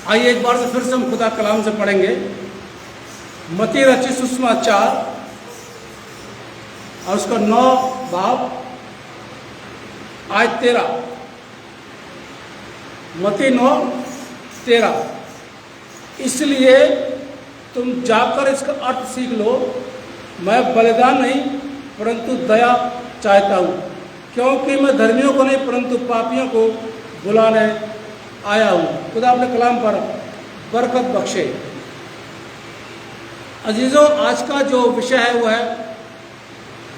आइए एक बार से फिर से हम खुदा कलाम से पढ़ेंगे। मती रचित सुसमाचार और उसका 9 बाब आयत 13। मती 9:13। इसलिए तुम जाकर इसका अर्थ सीख लो, मैं बलिदान नहीं परंतु दया चाहता हूँ, क्योंकि मैं धर्मियों को नहीं परंतु पापियों को बुलाने आया हूँ। खुदा अपने कलाम पर बरकत बख्शे। अजीजों, आज का जो विषय है वो है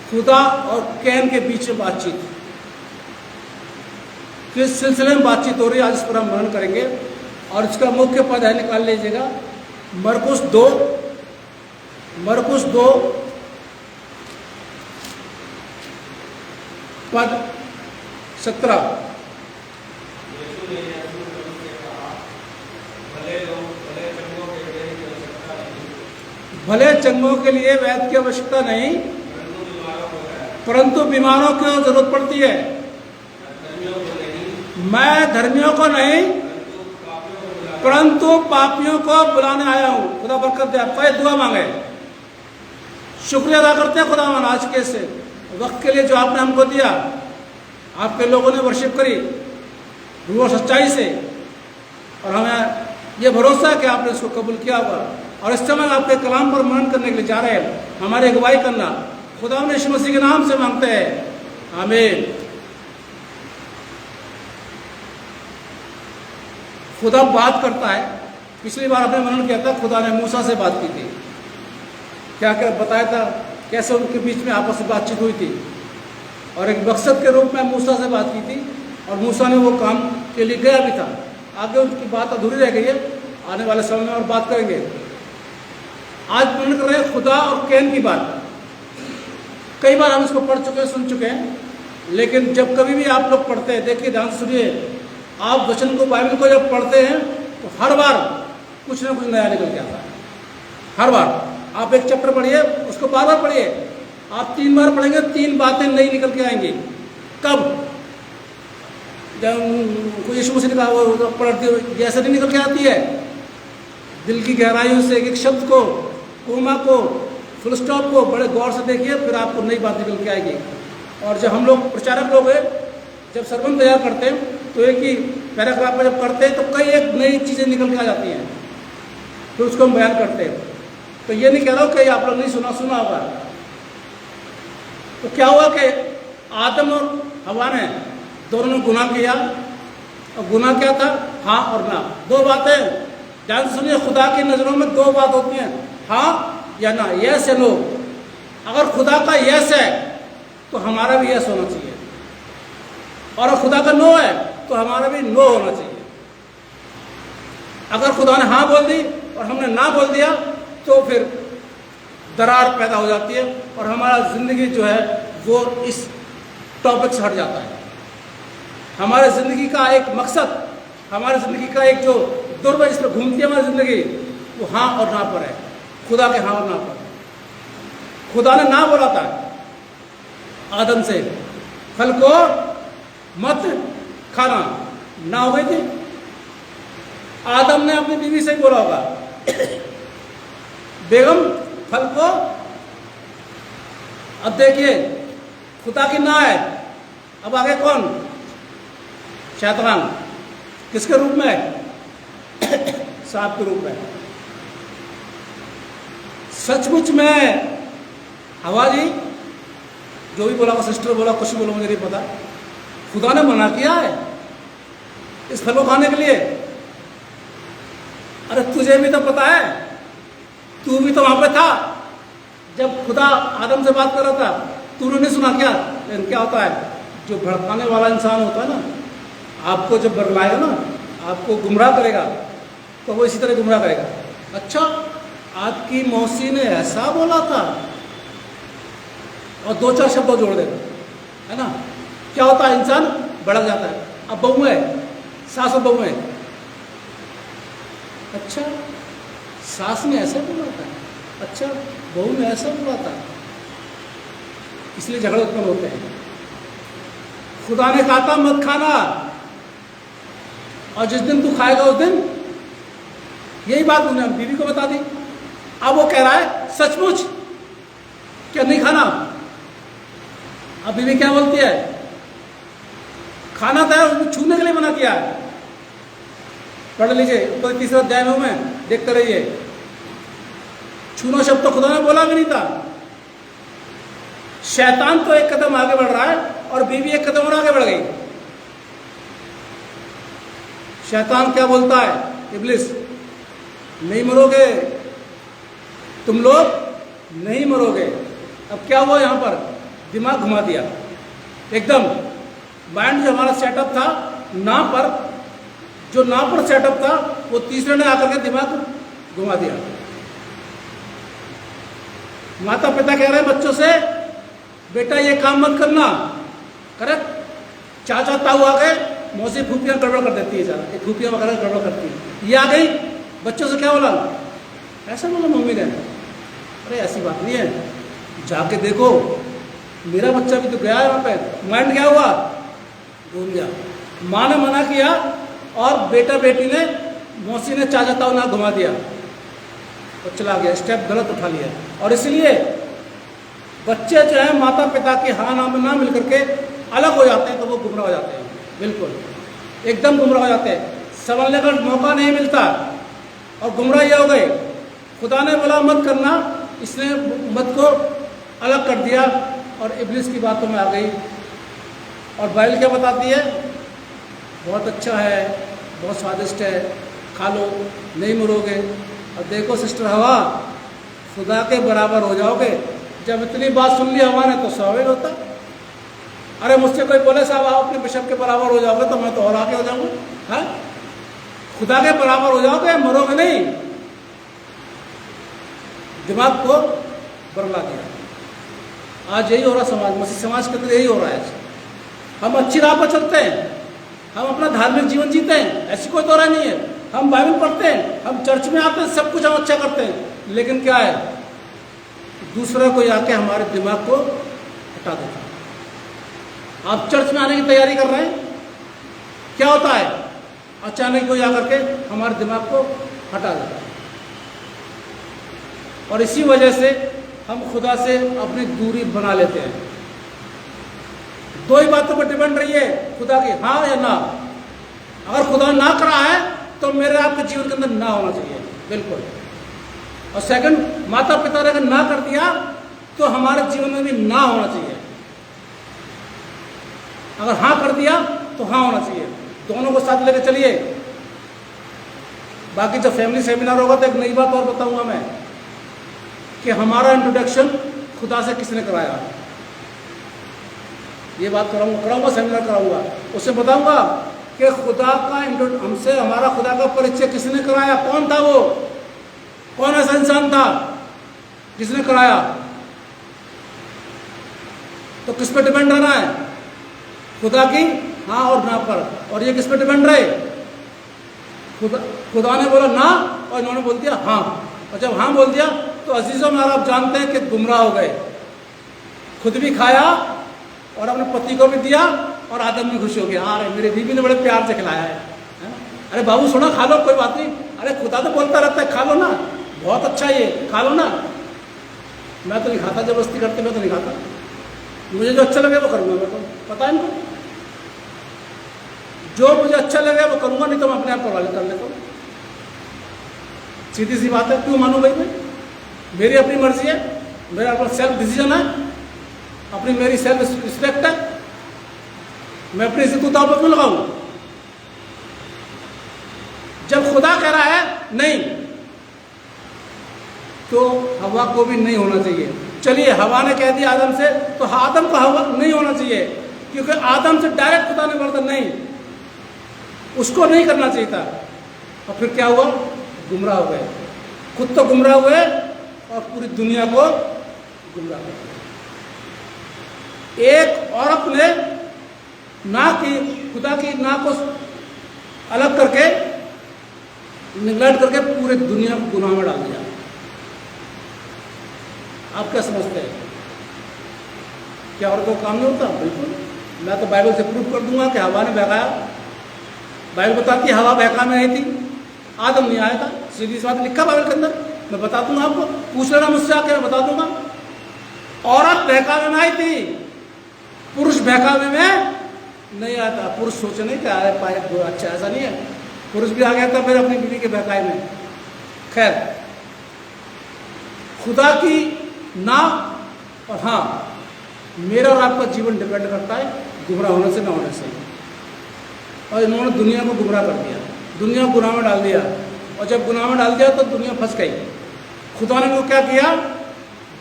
खुदा और कैन के बीच में बातचीत। किस सिलसिले में बातचीत हो रही है, आज इस पर हम मनन करेंगे। और इसका मुख्य पद है, निकाल लीजिएगा, मरकुस 2 पद 17। भले चंगों के लिए वैद्य की आवश्यकता नहीं, परंतु बीमारों की जरूरत पड़ती है। मैं धर्मियों को नहीं परंतु पापियों को बुलाने आया हूँ। खुदा बरकत दे। आपका दुआ मांगे, शुक्रिया अदा करते हैं खुदा आज के से वक्त के लिए जो आपने हमको दिया। आपके लोगों ने वर्शिप करी रूह और सच्चाई से, और हमें ये भरोसा है कि आपने इसको कबूल किया होगा। और इस समय आपके कलाम पर मनन करने के लिए जा रहे हैं, हमारी अगुवाई करना खुदा ने यीशु मसीह के नाम से मांगते हैं, आमीन। खुदा बात करता है। पिछली बार आपने मनन किया था, खुदा ने मूसा से बात की थी, क्या क्या बताया था, कैसे उनके बीच में आपस में बातचीत हुई थी, और एक मकसद के रूप में मूसा से बात की थी, और मूसा ने वो काम के लिए गया भी था। आगे उनकी बात अधूरी रह गई है, आने वाले समय में और बात करेंगे। आज मनन कर रहे हैं खुदा और कैन की बात। कई बार हम इसको पढ़ चुके हैं, सुन चुके हैं, लेकिन जब कभी भी आप लोग पढ़ते हैं, देखिए ध्यान से सुनिए, आप वचन को, बाइबल को जब पढ़ते हैं तो हर बार कुछ ना कुछ नया निकल के आता है। हर बार आप एक चैप्टर पढ़िए, उसको बार बार पढ़िए, आप 3 बार पढ़ेंगे, 3 बातें नई निकल के आएंगी। कब? जब यीशु मसीह ने कहा वो पढ़ती ऐसे नहीं निकल के आती है, दिल की गहराइयों से एक शब्द को, कोमा को, फुल स्टॉप को बड़े गौर से देखिए, फिर आपको नई बात निकल के आएगी। और जब हम लोग प्रचारक लोग हैं, जब सरमन तैयार करते हैं तो एक ही पैराग्राफ में जब करते हैं तो कई एक नई चीज़ें निकल के आ जाती हैं, फिर उसको हम बयान करते हैं। तो ये नहीं कह रहा हूँ कि आप लोग नहीं सुना होगा। तो क्या हुआ कि आदम और हवा ने दोनों ने गुनाह किया, और गुनाह क्या था? हाँ और ना, 2 बातें। ध्यान से सुनिए, खुदा की नज़रों में 2 बात होती हैं, हाँ या ना, यस या नो। अगर खुदा का यस है तो हमारा भी यस होना चाहिए, और अगर खुदा का नो है तो हमारा भी नो होना चाहिए। अगर खुदा ने हाँ बोल दी और हमने ना बोल दिया तो फिर दरार पैदा हो जाती है, और हमारा ज़िंदगी जो है वो इस टॉपिक से हट जाता है। हमारे ज़िंदगी का एक मकसद, हमारी ज़िंदगी का एक जो दुर्ब इस पर घूमती है हमारी ज़िंदगी, वो हाँ और ना पर है, खुदा के हाँ और ना पर। खुदा ने ना बोला था आदम से, फल को मत खाना, ना हो गई थी। आदम ने अपनी बीवी से ही बोला होगा, बेगम फल को। अब देखिए, खुदा की ना है, अब आगे कौन? शैतान। किसके रूप में? सांप के रूप में। सचमुच में हवा जी जो भी बोला, सिस्टर बोला, कुछ भी बोला, मुझे नहीं पता, खुदा ने मना किया है इस फल को खाने के लिए। अरे तुझे भी तो पता है, तू भी तो वहां पे था जब खुदा आदम से बात कर रहा था, तूने नहीं सुना क्या? लेकिन क्या होता है, जो भड़काने वाला इंसान होता है ना, आपको जब बरलाएगा ना, आपको गुमराह करेगा, तो वो इसी तरह गुमराह करेगा। अच्छा, आपकी मौसी ने ऐसा बोला था, और 2-4 शब्द जोड़ देगा, है ना। क्या होता है, इंसान भड़क जाता है। अब बहू है, सास और बहू है, अच्छा सास ने ऐसा बोला था, अच्छा बहू ने ऐसा बोला था, इसलिए झगड़े उत्पन्न होते हैं। खुदा ने कहा था मत खाना, और जिस दिन तू खाएगा उस दिन यही बात उन्होंने बीवी को बता दी। अब वो कह रहा है सचमुच क्या नहीं खाना? अब बीवी क्या बोलती है? खाना था, उसने छूने के लिए मना किया है। पढ़ लीजिए ऊपर 3रा अध्याय में, देखते रहिए। छूना शब्द तो खुदा ने बोला भी नहीं था। शैतान तो एक कदम आगे बढ़ रहा है और बीवी एक कदम और आगे बढ़ गई। शैतान क्या बोलता है? इब्लिस, नहीं मरोगे तुम लोग, नहीं मरोगे। अब क्या हुआ यहां पर? दिमाग घुमा दिया एकदम। माइंड जो हमारा सेटअप था ना पर, जो ना पर सेटअप था, वो तीसरे ने आकर के दिमाग घुमा दिया। माता पिता कह रहे हैं बच्चों से, बेटा ये काम मत करना, करेक्ट। चाचा ताऊ आ गए, मौसी फूफियां गड़बड़ कर देती है, ज़्यादा फूफियां वगैरह गड़बड़ करती है। ये आ गई, बच्चों से क्या बोला? ऐसा बोला मम्मी ने। अरे ऐसी बात नहीं है, जाके देखो, मेरा बच्चा भी तो गया है वहाँ पे। माइंड क्या हुआ? घूम गया। माँ ने मना किया और बेटा बेटी ने, मौसी ने चाचा ताऊ ना घुमा दिया और चला गया, स्टेप गलत उठा लिया। और इसलिए बच्चे जो है माता पिता के हाँ ना में ना मिल करके अलग हो जाते हैं, तो वो गुमराह हो जाते हैं, बिल्कुल एकदम गुमराह हो जाते हैं। संभलने का मौका नहीं मिलता और गुमराह ये हो गए। खुदा ने बोला मत करना, इसने मत को अलग कर दिया और इब्लिस की बातों में आ गई। और बाइबल क्या बताती है? बहुत अच्छा है, बहुत स्वादिष्ट है, खा लो, नहीं मरोगे। और देखो सिस्टर हवा, खुदा के बराबर हो जाओगे। जब इतनी बात सुन ली हवा ने तो स्वाभाविक होता। अरे मुझसे कोई बोले साहब आप अपने बिशप के बराबर हो जाओगे, तो मैं तो और आगे हो जाऊंगा। है खुदा के बराबर हो जाओगे, मरोगे नहीं। दिमाग को बरला दिया। आज यही हो रहा समाज, मसीह समाज के अंदर यही हो रहा है। हम अच्छी राह पर चलते हैं, हम अपना धार्मिक जीवन जीते हैं, ऐसी कोई दौरा नहीं है। हम बाइबल पढ़ते हैं, हम चर्च में आते हैं, सब कुछ हम अच्छा करते हैं, लेकिन क्या है, दूसरा कोई आके हमारे दिमाग को हटा देता है। आप चर्च में आने की तैयारी कर रहे हैं, क्या होता है? अचानक कोई आकर के हमारे दिमाग को हटा देता है। और इसी वजह से हम खुदा से अपनी दूरी बना लेते हैं। दो ही बातों पर डिपेंड रहिए खुदा की, हाँ या ना। अगर खुदा ना करा है तो मेरे आपके जीवन के अंदर ना होना चाहिए, बिल्कुल। और सेकंड, माता पिता ने अगर ना कर दिया तो हमारे जीवन में भी ना होना चाहिए। अगर हाँ कर दिया तो हाँ होना चाहिए। दोनों को साथ लेकर चलिए। बाकी जब फैमिली सेमिनार होगा तो एक नई बात और बताऊंगा मैं, कि हमारा इंट्रोडक्शन खुदा से किसने कराया। ये बात कराऊंगा, सेमिनार कराऊंगा, उससे बताऊंगा कि खुदा का हमसे हमारा खुदा का परिचय किसने कराया, कौन था वो, कौन ऐसा इंसान था जिसने कराया। तो किस पे डिपेंड रहना है? खुदा की हाँ और ना पर। और ये किस पे डिपेंड रहे? खुदा ने बोला ना और इन्होंने बोल दिया हाँ। और जब हाँ बोल दिया तो अजीजों में आप जानते हैं कि गुमराह हो गए। खुद भी खाया और अपने पति को भी दिया और आदम भी खुश हो गया। अरे मेरे बीवी ने बड़े प्यार से खिलाया है ना? अरे बाबू सुनो, खा लो, कोई बात नहीं। अरे खुदा तो बोलता रहता है खा लो ना, बहुत अच्छा ये, खा लो ना। मैं तो नहीं खाता, जबरदस्ती करते मैं तो नहीं खाता। मुझे जो अच्छा लगे वो करूँगा, मैं तो पता है इनको, जो मुझे अच्छा लगे वो करूँगा, नहीं तो मैं अपने आप को कर लेता हूँ। सीधी सी बात है, क्यों मानूँ भाई? मैं मेरी अपनी मर्जी है, मेरा अपना सेल्फ डिसीजन है, अपनी मेरी सेल्फ रिस्पेक्ट है। मैं अपनी इज्जत को दांव पर क्यों लगाऊं? जब खुदा कह रहा है नहीं, तो हवा को भी नहीं होना चाहिए। चलिए हवा ने कह दिया आदम से, तो आदम को हवा नहीं होना चाहिए, क्योंकि आदम से डायरेक्ट खुदा ने बोला नहीं, उसको नहीं करना चाहिए था। और फिर क्या हुआ? गुमराह हो गए। खुद तो गुमराह हुए और पूरी दुनिया को गुमराह कर दिया। एक औरत ने ना की, खुदा की ना को अलग करके, निगलेक्ट करके पूरे दुनिया को गुनाह में डाल दिया। आप क्या समझते हैं? क्या औरत को काम नहीं होता? बिल्कुल। मैं तो बाइबल से प्रूफ कर दूंगा कि हवा ने बहकाया। बाइबल बताती है हवा बहका में नहीं थी, आदम नहीं आया था, सीधी सी बात लिखा बाइबल के अंदर, मैं बता दूंगा आपको, पूछ लेना मुझसे आके, मैं बता दूंगा। औरत बहकावे में आई थी, पुरुष बहकावे में नहीं आता। पुरुष सोचे नहीं कि आए पाए अच्छा, ऐसा नहीं है, पुरुष भी आ गया था फिर अपनी बीवी के बहकावे में। खैर, खुदा की ना और हाँ, मेरा और आपका जीवन डिपेंड करता है गुमराह होने से ना होने से। और इन्होंने दुनिया को गुमराह कर दिया, दुनिया को गुनाह में डाल दिया, और जब गुनाह में डाल दिया तो दुनिया फंस गई। खुदा ने वो क्या किया,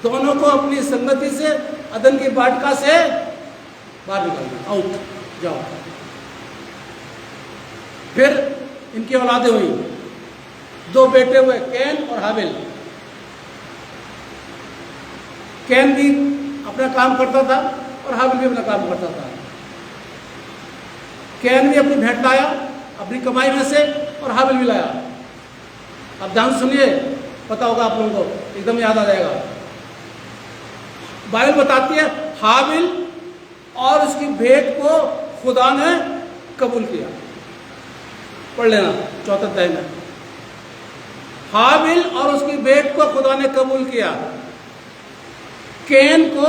दोनों को अपनी संगति से, अदन की वाटिका से बाहर निकाल दिया, आउट, जाओ। फिर इनकी औलादें हुई, 2 बेटे हुए, कैन और हाबिल। कैन भी अपना काम करता था और हाबिल भी अपना काम करता था। कैन भी अपनी भेंट लाया अपनी कमाई में से, और हाबिल भी लाया। अब ध्यान सुनिए, पता होगा आप लोगों को, एकदम याद आ जाएगा। बाइबल बताती है हाबिल और उसकी भेंट को खुदा ने कबूल किया। पढ़ लेना 4 अध्याय में, हाबिल और उसकी भेंट को खुदा ने कबूल किया। कैन को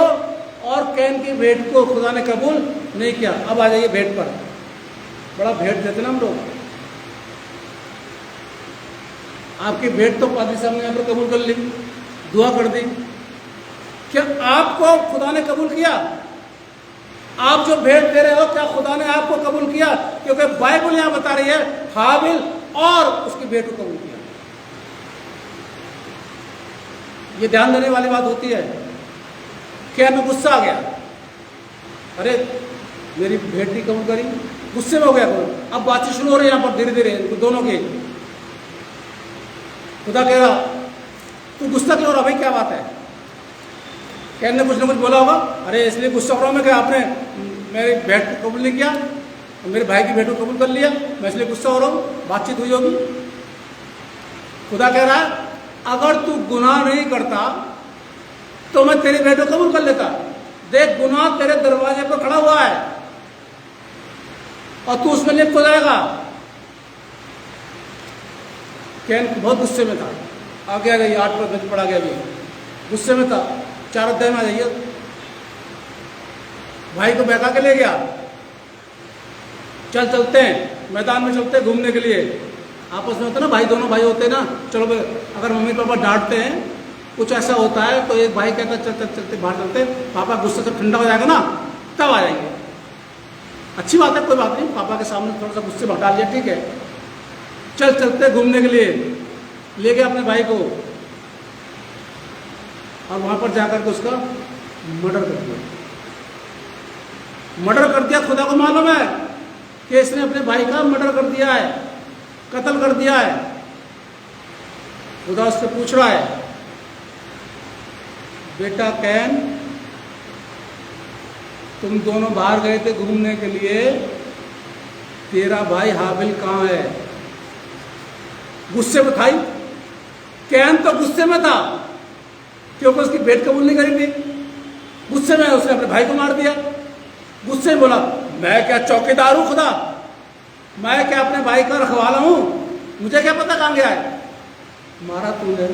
और कैन की भेंट को खुदा ने कबूल नहीं किया। अब आ जाइए भेंट पर, बड़ा भेंट देते ना हम लोग। आपकी भेंट तो पादरी साहब ने यहाँ पर कबूल कर ली, दुआ कर दी, क्या आपको खुदा ने कबूल किया? आप जो भेंट दे रहे हो, क्या खुदा ने आपको कबूल किया? क्योंकि बाइबल यहां बता रही है हाबिल और उसकी भेंट को कबूल किया। ये ध्यान देने वाली बात होती है। क्या में गुस्सा आ गया, अरे मेरी भेंट नहीं कबूल करी, गुस्से में हो गया। अब बातचीत शुरू हो रही है यहाँ पर धीरे धीरे दोनों की। खुदा कह रहा तू गुस्सा क्यों हो रहा भाई, क्या बात है? कैन ने कुछ ना कुछ बोला होगा, अरे इसलिए गुस्सा हो रहा हूं मैं कि आपने मेरी भेंट को कबूल नहीं किया, मेरे भाई की भेंट को कबूल कर लिया, मैं इसलिए गुस्सा हो रहा हूं। बातचीत हुई होगी। खुदा कह रहा है अगर तू गुनाह नहीं करता तो मैं तेरी भेंट को कबूल कर लेता। देख गुनाह तेरे दरवाजे पर खड़ा हुआ है और तू उसमें लिप्त हो जाएगा। कैन बहुत गुस्से में था। आगे आ जाइए, 8 पर पढ़ा गया, अभी गुस्से में था। 4 अध्याय में आ जाइए। भाई को बहका के ले गया, चल चलते हैं मैदान में, चलते हैं घूमने के लिए। आपस में होता ना भाई, दोनों भाई होते हैं ना, चलो अगर मम्मी पापा डांटते हैं, कुछ ऐसा होता है तो एक भाई कहता चलते चलते बाहर चलते, पापा गुस्सा से ठंडा हो जाएगा ना तब आ जाएंगे। अच्छी बात है, कोई बात नहीं, पापा के सामने थोड़ा सा गुस्से भटा लिया, ठीक है। चल चलते घूमने के लिए ले गए अपने भाई को, और वहां पर जाकर के उसका मर्डर कर दिया। मर्डर कर दिया। खुदा को मालूम है कि इसने अपने भाई का मर्डर कर दिया है, कत्ल कर दिया है। खुदा उससे पूछ रहा है बेटा कैन, तुम दोनों बाहर गए थे घूमने के लिए, तेरा भाई हाबिल कहाँ है? गुस्से में था। कैन तो गुस्से में था क्योंकि उसकी भेंट कबूल नहीं करी थी। गुस्से में उसने अपने भाई को मार दिया। गुस्से में बोला मैं क्या चौकीदार हूं खुदा, मैं क्या अपने भाई का रखवाला हूं, मुझे क्या पता कहां गया है? मारा तूने,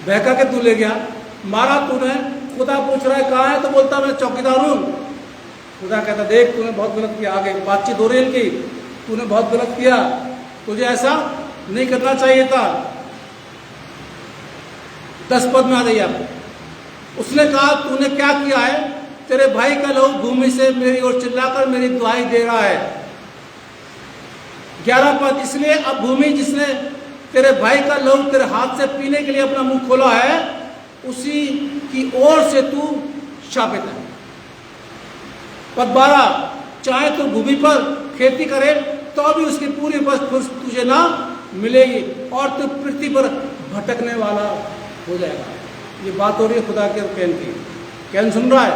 बहका के तू ले गया, मारा तूने। खुदा पूछ रहा है कहां है, तो बोलता मैं चौकीदार हूं। खुदा कहता देख तूने बहुत गलत किया। आगे बातचीत हो रही है इनकी, तूने बहुत गलत किया, तुझे ऐसा नहीं करना चाहिए था। 10 पद में आ जाइए आप। उसने कहा तूने क्या किया है? तेरे भाई का लहू भूमि से मेरी ओर चिल्लाकर मेरी दुहाई दे रहा है। 11 पद, इसलिए अब भूमि जिसने तेरे भाई का लहू तेरे हाथ से पीने के लिए अपना मुंह खोला है, उसी की ओर से तू शापित है। पद 12, चाहे तू भूमि पर खेती करे तो भी उसकी पूरी उपज तुझे ना मिलेगी और तू पृथ्वी पर भटकने वाला हो जाएगा। ये बात हो रही है खुदा के और कैन की। कैन सुन रहा है,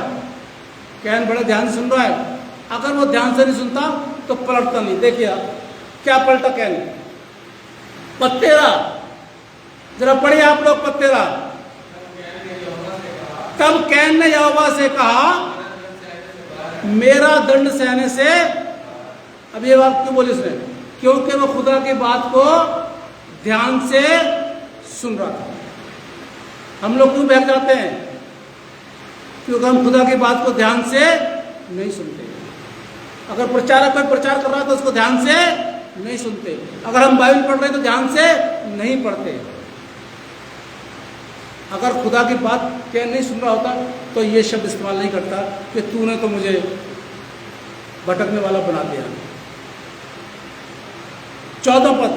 कैन बड़े ध्यान से सुन रहा है। अगर वो ध्यान से नहीं सुनता तो पलटता नहीं। देखिए आप क्या पलटा कैन। पद 13, जरा पढ़िए आप लोग पद 13। तब कैन ने यहोवा से कहा मेरा दंड सहने से, अब ये बात क्यों बोली उसने? क्योंकि वो खुदा की बात को ध्यान से सुन रहा था। हम लोग क्यों बहक जाते हैं? क्योंकि हम खुदा की बात को ध्यान से नहीं सुनते। अगर प्रचारक कोई प्रचार कर रहा है तो उसको ध्यान से नहीं सुनते। अगर हम बाइबल पढ़ रहे हैं तो ध्यान से नहीं पढ़ते। अगर खुदा की बात क्या नहीं सुन रहा होता तो ये शब्द इस्तेमाल नहीं करता कि तूने तो मुझे भटकने वाला बना दिया। 14 पद,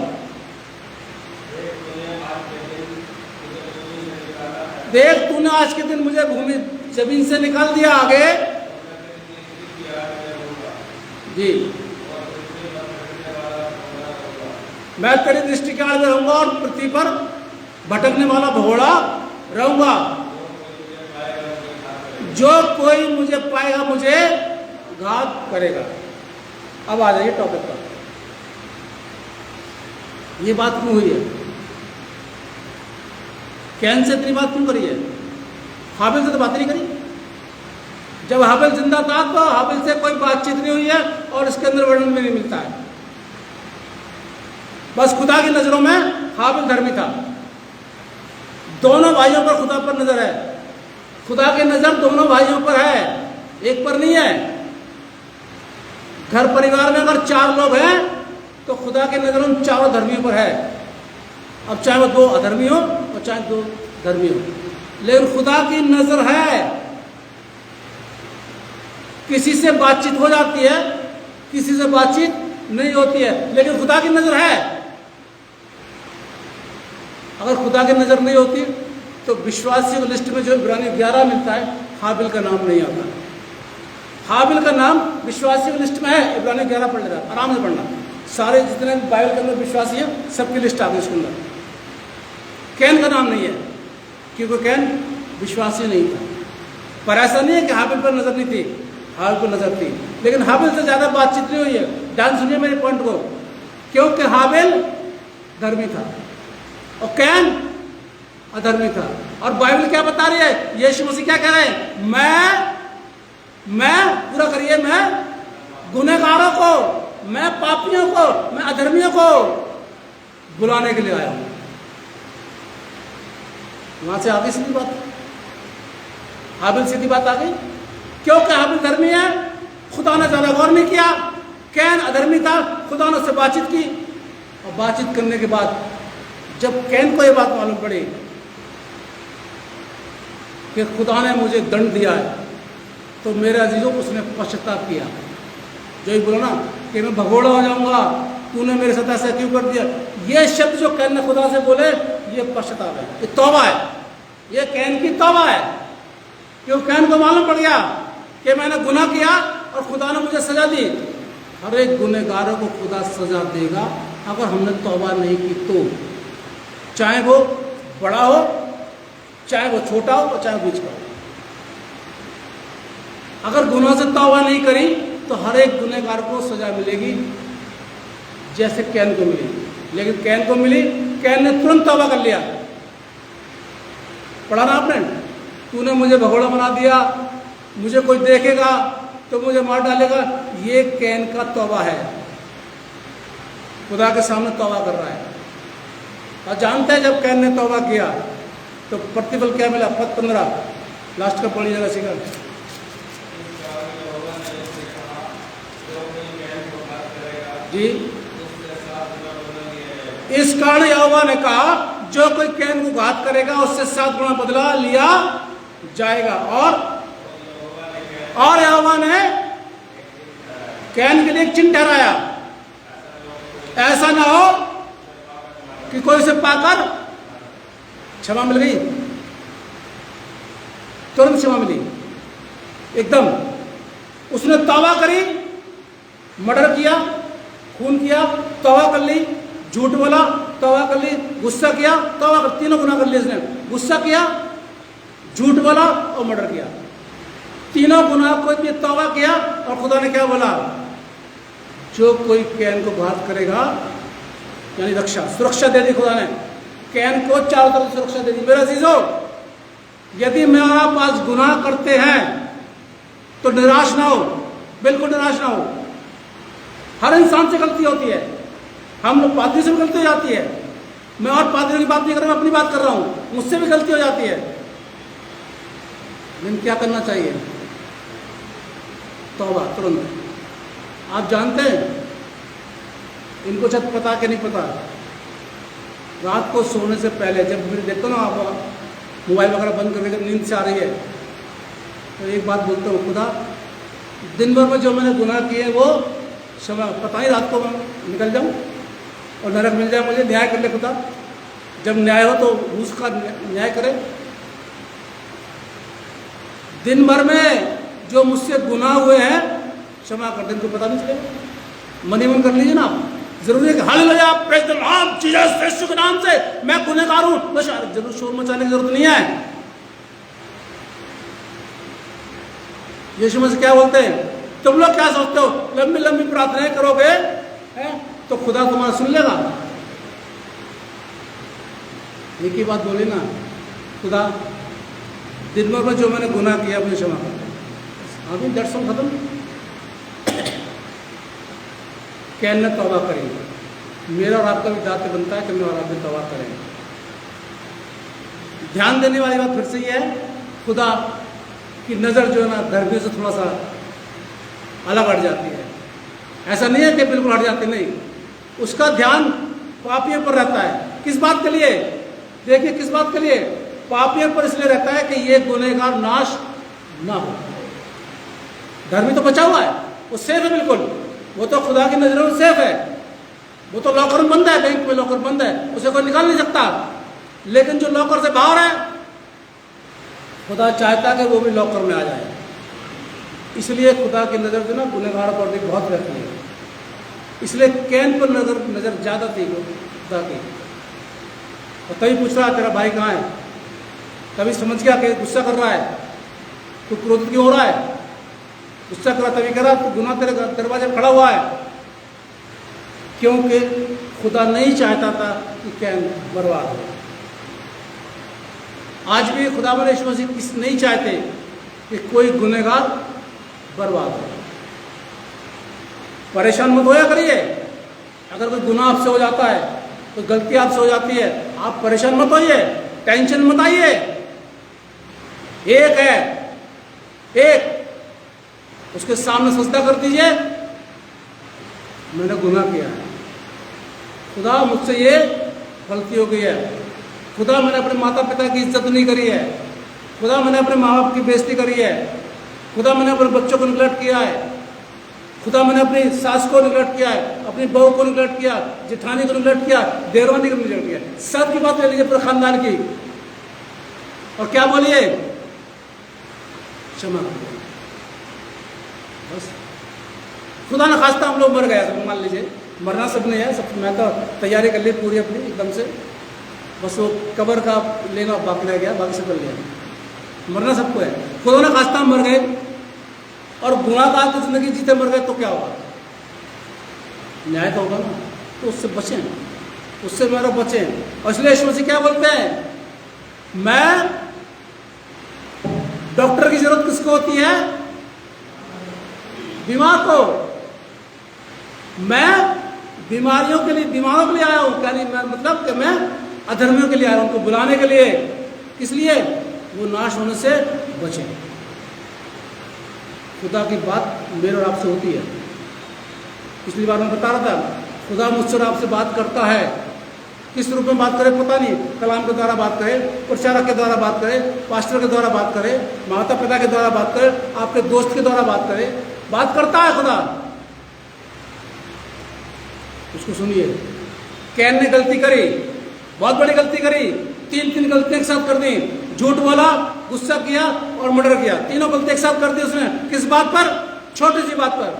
देख तूने आज के दिन मुझे भूमि जमीन से निकाल दिया। आगे जी, मैं तेरी दृष्टि के आड़ में रहूंगा और पृथ्वी पर भटकने वाला भगोड़ा रहूंगा। जो कोई मुझे पाएगा मुझे घात करेगा। अब आ जाइए टॉपिक पर। ये बात क्यों हुई है? कैन से इतनी बात क्यों करी है? हाबिल से तो बात नहीं करी। जब हाबिल जिंदा था तो हाबिल से कोई बातचीत नहीं हुई है और इसके अंदर वर्णन में नहीं मिलता है। बस खुदा की नजरों में हाबिल धर्मी था। दोनों भाइयों पर खुदा पर नजर है। खुदा की नजर दोनों भाइयों पर है, एक पर नहीं है। घर परिवार में अगर 4 लोग हैं तो खुदा की नजर उन 4 धर्मियों पर है। अब चाहे वो 2 अधर्मी हो और चाहे 2 धर्मी हो, लेकिन खुदा की नजर है। किसी से बातचीत हो जाती है, किसी से बातचीत नहीं होती है, लेकिन खुदा की नजर है। अगर खुदा की नजर नहीं होती तो विश्वासियों की लिस्ट में जो इब्रानी 11 मिलता है, हाबिल का नाम नहीं आता। हाबिल का नाम विश्वासियों की लिस्ट में है। इब्रानी 11 पढ़ लेना, आराम से पढ़ना। सारे जितने बाइबल के अंदर विश्वासी हैं सबकी लिस्ट आ गई इसके अंदर। कैन का नाम नहीं है क्योंकि कैन विश्वासी नहीं था। पर ऐसा नहीं है कि हाबिल पर नजर नहीं थी, हाबिल पर नजर थी, लेकिन हाबिल से ज्यादा बातचीत नहीं हुई है। ध्यान सुनिए मेरे पॉइंट को। क्योंकि हाबिल धर्मी था और कैन अधर्मी था। और बाइबल क्या बता रही है? यीशु मसीह क्या कह रहे हैं? मैं पूरा करिए, मैं गुनहगारों को, मैं पापियों को, मैं अधर्मियों को बुलाने के लिए आया हूं। वहां से आगे सीधी बात, हाबिल सीधी बात आ गई। क्योंकि हाबिल धर्मी है, खुदा ने ज्यादा गौर नहीं किया। कैन अधर्मी था, खुदा ने उससे बातचीत की और बातचीत करने के बाद जब कैन को यह बात मालूम पड़ी कि खुदा ने मुझे दंड दिया है, तो मेरे अजीजों उसने पश्चाताप किया। जो ही बोला ना कि मैं भगोड़ा हो जाऊंगा, तूने मेरे साथ ऐसा क्यों कर दिया। ये शब्द जो कैन ने खुदा से बोले, ये पश्चाताप है, ये तौबा है, ये कैन की तौबा है। क्यों? कैन को मालूम पड़ गया कि मैंने गुनाह किया और खुदा ने मुझे सजा दी। हर एक गुनहगारों को खुदा सजा देगा अगर हमने तौबा नहीं की तो, चाहे वो बड़ा हो, चाहे वो छोटा हो और चाहे बीच का हो। अगर गुनाह से तौबा नहीं करी तो हर एक गुनहगार को सजा मिलेगी, जैसे कैन को मिली। लेकिन कैन को मिली, कैन ने तुरंत तौबा कर लिया। पढ़ा ना आपने? तूने मुझे भगोड़ा बना दिया, मुझे कोई देखेगा तो मुझे मार डालेगा। ये कैन का तौबा है, खुदा के सामने तौबा कर रहा है। और जानते हैं जब कैन ने तौबा किया तो प्रतिफल क्या मिला? पद 15 लास्ट का पढ़ी जगह सीखा। जी, इस कारण यहोवा ने कहा जो कोई कैन को घात करेगा उससे 7 गुना बदला लिया जाएगा। और यहोवा ने कैन के लिए एक चिन्ह ठहराया, ऐसा ना हो कि कोई उसे पाकर क्षमा मिल गई, तुरंत क्षमा मिली एकदम। उसने तौबा करी, मर्डर किया, खून किया, तौबा कर ली, झूठ बोला, तौबा कर ली, गुस्सा किया, तौबा कर, तीनों गुनाह कर लिए इसने। गुस्सा किया, झूठ बोला और मर्डर किया। तीनों गुनाह को भी तौबा किया और खुदा ने क्या बोला? जो कोई कैन को घात करेगा, यानी रक्षा, सुरक्षा दे दी खुदा ने। कैन को चारों तरफ सुरक्षा दे दी। मेरे अजीजों, यदि मैं और आप आज गुनाह करते हैं तो निराश ना हो, बिल्कुल निराश ना हो। हर इंसान से गलती होती है, हम लोग पादरी से भी गलती हो जाती है, मैं और पादरियों की बात नहीं कर रहा, मैं अपनी बात कर रहा हूँ, मुझसे भी गलती हो जाती है। लेकिन क्या करना चाहिए? तौबा तुरंत। आप जानते हैं इनको शायद पता कि नहीं पता, रात को सोने से पहले जब मैं देखता हूँ ना, आप मोबाइल वगैरह बंद करके जब नींद से आ रही है, तो एक बात बोलता हूँ, खुदा दिन भर में जो मैंने गुनाह किए वो क्षमा, पता ही रात को मैं निकल जाऊँ और नरक मिल जाए मुझे, न्याय कर ले खुदा। जब न्याय हो तो उसका न्याय करे। दिन भर में जो मुझसे गुनाह हुए हैं क्षमा कर दे, इनको पता नहीं चलेगा। मन ही मन कर लीजिए ना आप। जरूरी है कि hallelujah praise the Lord Jesus Yeshu के नाम से मैं गुनहगार हूं, बस जरूर शोर मचाने की जरूरत नहीं है। यीशु मसीह क्या बोलते हैं? तुम लोग क्या सोचते हो लंबी लंबी प्रार्थनाएं करोगे तो खुदा तुम्हारा सुन लेगा? एक ही बात बोली ना, खुदा दिन भर में जो मैंने गुनाह किया मुझे क्षमा कर दे। अभी दर्शन खत्म। कैन ने तौबा करी। मेरा और आपका भी दायित्व बनता है कि मैं और आप भी तौबा करें। ध्यान देने वाली बात फिर से ये है, खुदा की नज़र जो है ना धर्मियों से थोड़ा सा अलग हट जाती है। ऐसा नहीं है कि बिल्कुल हट जाती, नहीं, उसका ध्यान पापियों पर रहता है। किस बात के लिए? देखिए किस बात के लिए? पापियों पर इसलिए रहता है कि ये गुनहगार नाश ना हो। धर्मी तो बचा हुआ है, वो सेफ है, बिल्कुल, वो तो खुदा की नजरों में सेफ है। वो तो लॉकर में बंद है, बैंक में लॉकर बंद है, उसे कोई निकाल नहीं सकता। लेकिन जो लॉकर से बाहर है, खुदा चाहता है कि वो भी लॉकर में आ जाए। इसलिए खुदा की नज़र जो ना गुनहगारों पर भी बहुत रहती है। इसलिए कैन पर नजर ज़्यादा थी खुदा की। और तभी पूछ रहा तेरा भाई कहाँ है? तभी समझ गया कि गुस्सा कर रहा है, तू क्रोधित क्यों हो रहा है? गुस्सा कर रहा, तभी कह रहा तू गुनाह तेरे दरवाजे पर खड़ा हुआ है। क्योंकि खुदा नहीं चाहता था कि कैन बर्बाद हो। आज भी खुदा यीशु मसीह किस नहीं चाहते कि कोई गुनहगार बर्बाद हो। परेशान मत होया करिए। अगर कोई गुनाह आपसे हो जाता है, कोई गलती आपसे हो जाती है, आप परेशान मत होइए, टेंशन मत आइए। एक है, एक उसके सामने सजदा कर दीजिए, मैंने गुनाह किया है, खुदा मुझसे ये गलती हो गई है, खुदा मैंने अपने माता पिता की इज्जत नहीं करी है, खुदा मैंने अपने माँ बाप की बेइज्जती करी है, खुदा मैंने अपने बच्चों को निगलेक्ट किया है, खुदा मैंने अपनी सास को निगलेक्ट किया है, अपनी बहू को निगलेक्ट किया, जेठानी को निगलेक्ट किया, देरवानी को निगलेक्ट किया, सबकी बात ले लीजिए, पूरे खानदान की, और क्या बोलिए? क्षमा कर दो। बस खुदा न खास्ता हम लोग मर गया, सब मान लीजिए, मरना सब नहीं है, सब मैं तो तैयारी कर ली पूरी अपनी एकदम से, बस वो कबर का लेना बाकी रह गया, बाकी सब कर लिया। मरना सबको है, खुदा न खास्ता हम मर गए और गुनाहगार की जिंदगी जीते मर गए तो क्या होगा? न्याय तो होगा ना। तो उससे बचें, उससे मेरा बचें। और इसलिए यीशु मसीह क्या बोलते हैं? मैं डॉक्टर की जरूरत किसको होती है? बीमार को। मैं बीमारियों के लिए, बीमारों के लिए आया हूं, क्या नहीं, मैं मतलब कि मैं अधर्मियों के लिए आया हूं, उनको बुलाने के लिए। किस लिए? वो नाश होने से बचे। खुदा की बात मेरे और आपसे होती है। पिछली बार मैं बता रहा था, खुदा मुझसे और आपसे बात करता है। किस रूप में बात करे पता नहीं, कलाम के द्वारा बात करे, प्रचारक के द्वारा बात करे, पास्टर के द्वारा बात करे, माता पिता के द्वारा बात करे, आपके दोस्त के द्वारा बात करे, बात करता है खुदा। उसको सुनिए। कैन ने गलती करी, बहुत बड़ी गलती करी, तीन गलतियां एक साथ कर दी। झूठ बोला, गुस्सा किया और मर्डर किया, तीनों गलती एक साथ कर दी उसने। किस बात पर? छोटी सी बात पर।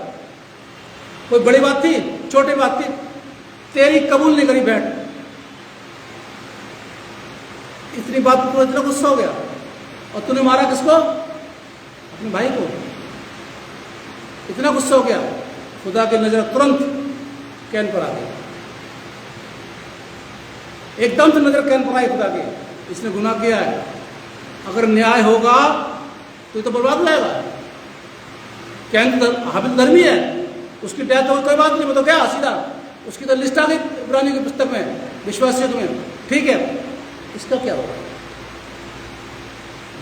कोई बड़ी बात थी? छोटी बात थी। तेरी कबूल नहीं करी, बैठ। इतनी बात पर इतना गुस्सा हो गया और तूने मारा किसको? अपने भाई को। इतना गुस्सा हो गया, खुदा की नजर तुरंत कैन पर आ गई। एकदम से नजर कैन पर आई खुदा की, इसने गुनाह किया है, अगर न्याय होगा तो ये तो बर्बाद हो जाएगा। कैन हाबिल धर्मी है, उसकी डेथ हो कोई बात नहीं, मैं तो क्या सीधा उसकी तो लिस्ट आ गई इब्रानियों की पुस्तक में, विश्वासियों में। ठीक है, इसका क्या होगा?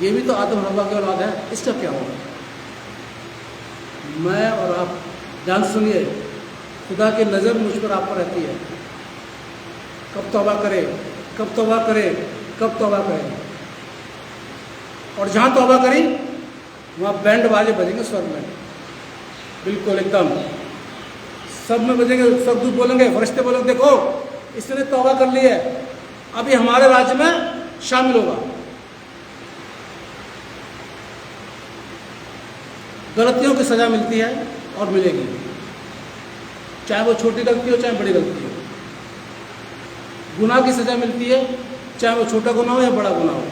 ये भी तो आदम हव्वा की औलाद है, इसका क्या होगा? मैं और आप ध्यान सुनिए, खुदा की नज़र मुझ पर आप पर रहती है। कब तौबा करे, कब तौबा करे, कब तौबा करे। और जहाँ तौबा करी वहाँ बैंड बाजे बजेंगे स्वर्ग में, बिल्कुल एकदम सब में बजेंगे। सब दूध बोलेंगे, फरिश्ते बोलेंगे, देखो इसने तौबा कर ली है, अभी हमारे राज्य में शामिल होगा। गलतियों की सज़ा मिलती है और मिलेगी, चाहे वो छोटी गलती हो चाहे बड़ी गलती हो। गुनाह की सज़ा मिलती है, चाहे वो छोटा गुनाह हो या बड़ा गुनाह हो।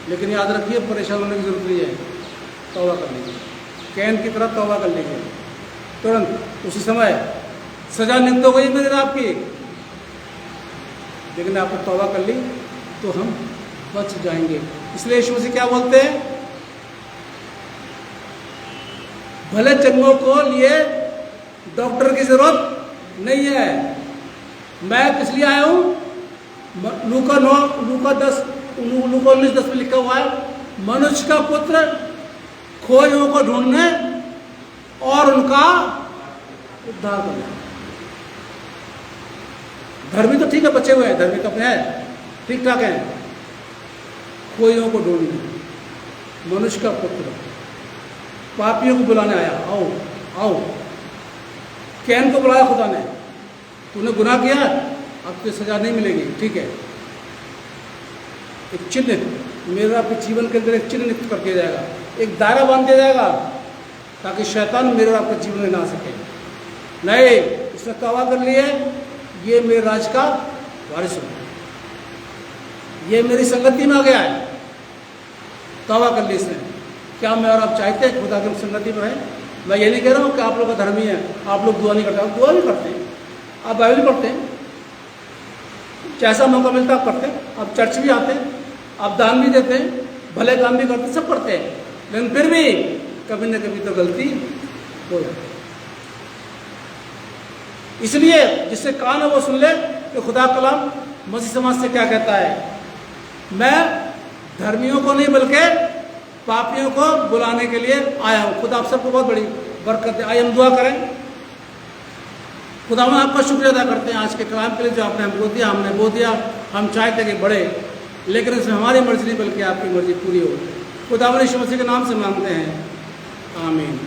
लेकिन याद रखिए, परेशान होने की जरूरत नहीं है, तौबा कर लीजिए, कैन की तरह तौबा कर लीजिए तुरंत उसी समय। सज़ा निकल हो गई मेरे आपकी, लेकिन आपने तौबा कर ली तो हम बच जाएंगे। इसलिए यीशु मसीह क्या बोलते हैं? भले चंगों को लिए डॉक्टर की जरूरत नहीं है, मैं किस लिए आया हूँ? लूका 19:10 में लिखा हुआ है, मनुष्य का पुत्र खोयों को ढूंढने और उनका उद्धार करना। धर्मी तो ठीक है, बचे हुए हैं, धर्मी तो अपने हैं, ठीक ठाक हैं। खोयों को ढूंढने, मनुष्य का पुत्र पापियों को बुलाने आया, आओ आओ। कैन को बुलाया खुदा ने, तूने गुनाह किया, अब तुझे सजा नहीं मिलेगी, ठीक है। एक चिन्ह मेरा आपके जीवन के अंदर एक चिन्ह नियुक्त कर दिया जाएगा, एक दायरा बांध दिया जाएगा, ताकि शैतान मेरे और आपके जीवन में ना आ सके। नहीं, इसने तौबा कर लिए, ये मेरे राज का वारिस होगा, ये मेरी संगति में आ गया है, तौबा कर ली इसने। क्या मैं और आप चाहते हैं खुदा की संगति में रहें? मैं ये नहीं कह रहा हूँ कि आप लोग का धर्मी है, आप लोग दुआ नहीं करते, आप दुआ भी करते हैं, आप बाइबल पढ़ते हैं, जैसा मौका मिलता आप करते हैं, आप चर्च भी आते हैं, आप दान भी देते हैं, भले काम भी करते हैं, सब करते हैं, लेकिन फिर भी कभी न कभी तो गलती हो जाती है। इसलिए जिससे कान है वो सुन ले कि खुदा कलाम मसीह समाज से क्या कहता है। मैं धर्मियों को नहीं बल्कि पापियों को बुलाने के लिए आया हूँ। खुदा आप सबको बहुत बड़ी बरकत दे। आइए हम दुआ करें। खुदा, हम आपका शुक्रिया अदा करते हैं आज के कलाम के लिए जो आपने हमको दिया, हमने वो दिया। हम चाहते कि बढ़े, लेकिन इसमें हमारी मर्जी नहीं बल्कि आपकी मर्जी पूरी हो। खुदा यीशु मसीह के नाम से मांगते हैं, आमीन।